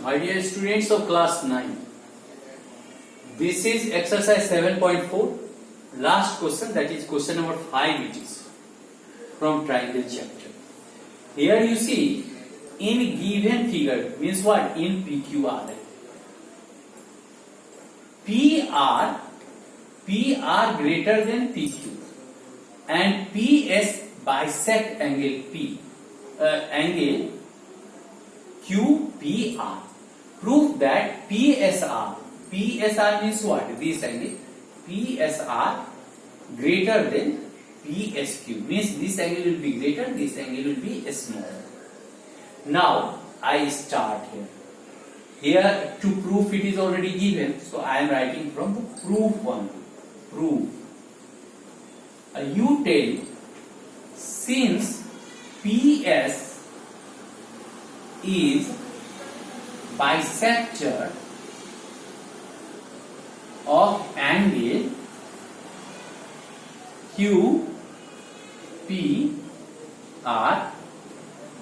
My dear students of class 9, this is exercise 7.4. Last question, that is question number 5, which is from triangle chapter. Here you see, in given figure, means what? In PQR. PR greater than PQ and PS bisect angle P, angle QPR. Prove that PSR means what? This angle PSR greater than PSQ, means this angle will be greater, this angle will be smaller. Now I start here. Here to proof it is already given, so I am writing from the proof one. Proof. You tell, since PS is bisector of angle QPR,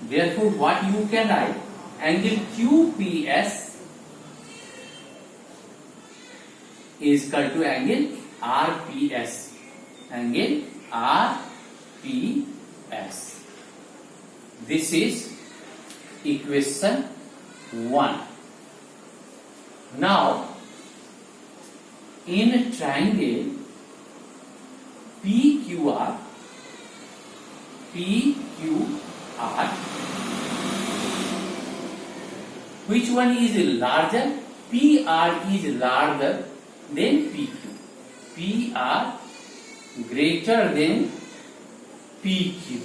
therefore what you can write? Angle QPS is equal to angle RPS. Angle RPS. This is equation 1. Now, in triangle PQR, which one is larger? PR is larger than PQ. PR greater than PQ.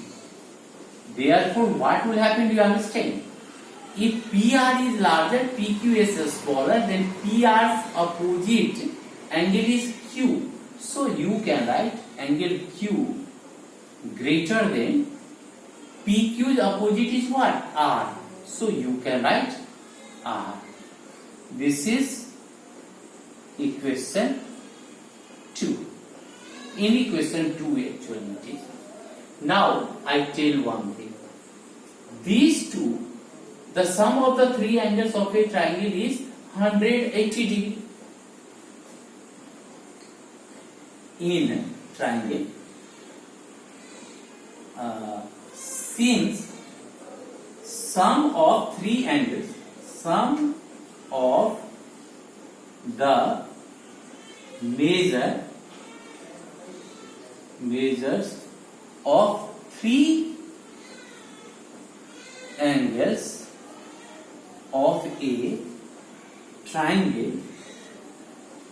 Therefore, what will happen? Do you understand? If PR is larger, PQ is smaller, then PR's opposite angle is Q. So you can write angle Q greater than PQ's opposite is what? R. So you can write R. This is equation 2. In equation 2 actually it is. Now I tell one thing. These two, the sum of the three angles of a triangle is 180 degree. In triangle, since sum of three angles, sum of the measures of three angles of a triangle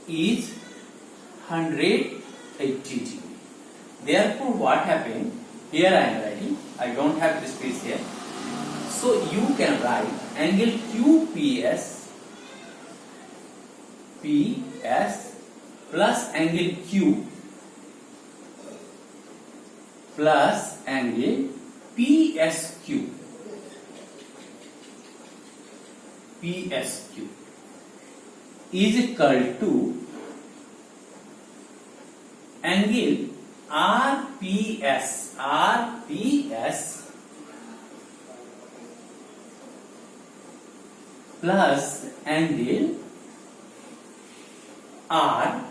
is 180 degree. Therefore, what happened? Here I am writing. I don't have this space here. So you can write angle QPS plus angle Q plus angle PSQ is equal to angle RPS plus angle R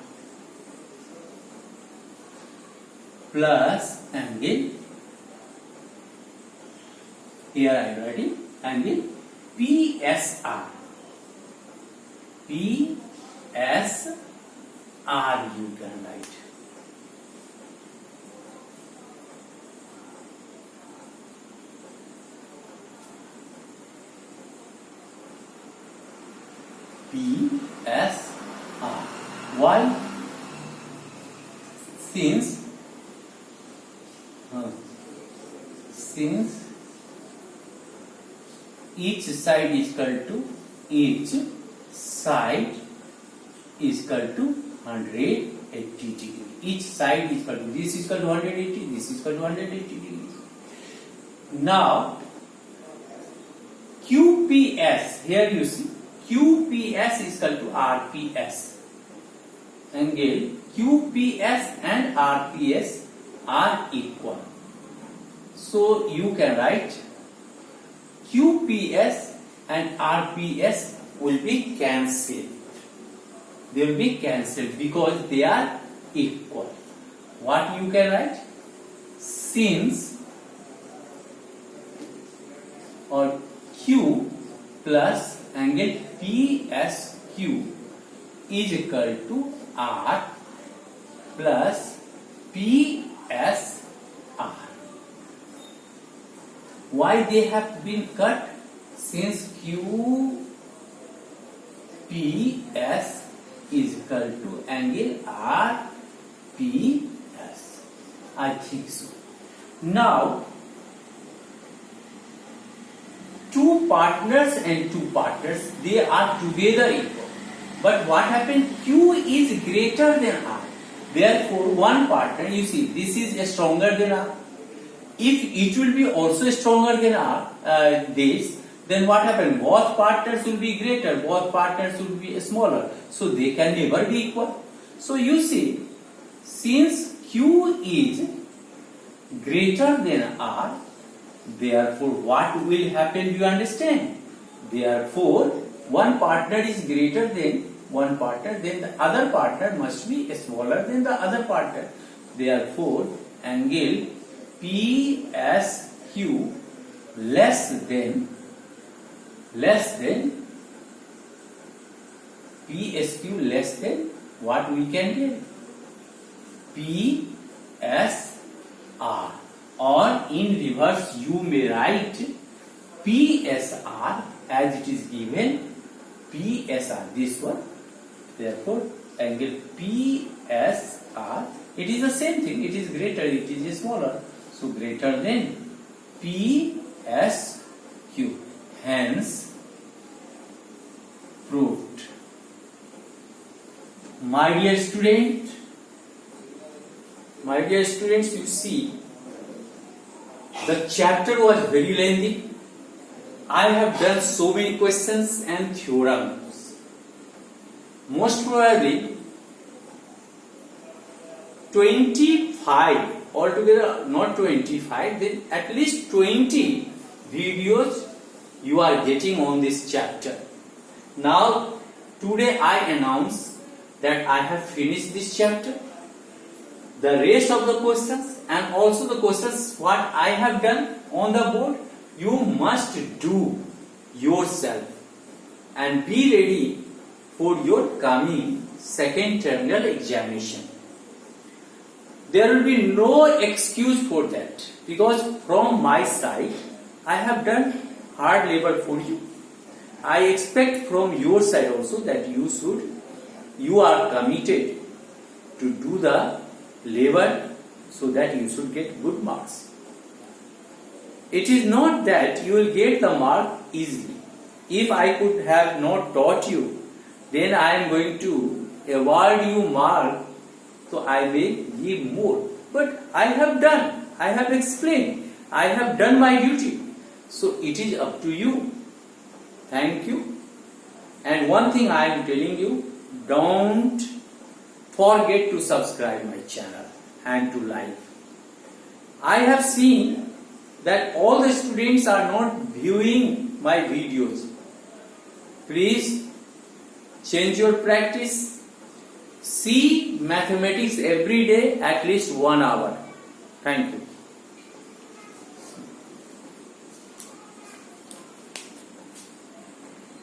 plus angle, here I am writing angle PSR. PSR you can write. PSR. Why? Since each side is equal to 180 degree. Each side is equal to, this is equal to 180, this is equal to 180 degrees. Now QPS, here you see QPS is equal to RPS. Angle QPS and RPS are equal. So you can write QPS and RPS will be cancelled. They will be cancelled because they are equal. What you can write? Since or Q plus angle PSQ is equal to R plus PSR. Why they have been cut? Since QPS is equal to angle RPS. I think so. Now, two partners and two partners, they are together equal. But what happened? Q is greater than R. Therefore, one partner, you see, this is stronger than R. If it will be also stronger than R, this, then what happened? Both partners will be greater, both partners will be smaller. So they can never be equal. So you see, since Q is greater than R, therefore what will happen? Do you understand? Therefore, one partner is greater than one partner, then the other partner must be smaller than the other partner. Therefore, angle PSQ less than PSQ less than what we can get? PSR. Or in reverse you may write PSR as it is given PSR, this one. Therefore, angle PSR, it is the same thing, it is greater, it is smaller. So, greater than PSQ. Hence, proved. My dear students, you see, the chapter was very lengthy. I have done so many questions and theorems. Most probably 25 altogether, not 25, then at least 20 videos you are getting on this chapter. Now, today I announce that I have finished this chapter. The rest of the questions and also the questions what I have done on the board, you must do yourself and be ready for your coming second terminal examination. There will be no excuse for that because from my side I have done hard labor for you. I expect from your side also that you are committed to do the labor so that you should get good marks. It is not that you will get the mark easily. If I could have not taught you, then I am going to award you mark, so I may give more. But I have done, I have explained, I have done my duty. So it is up to you. Thank you. And one thing I am telling you, don't forget to subscribe my channel and to like. I have seen that all the students are not viewing my videos. Please change your practice. See mathematics every day at least 1 hour. Thank you.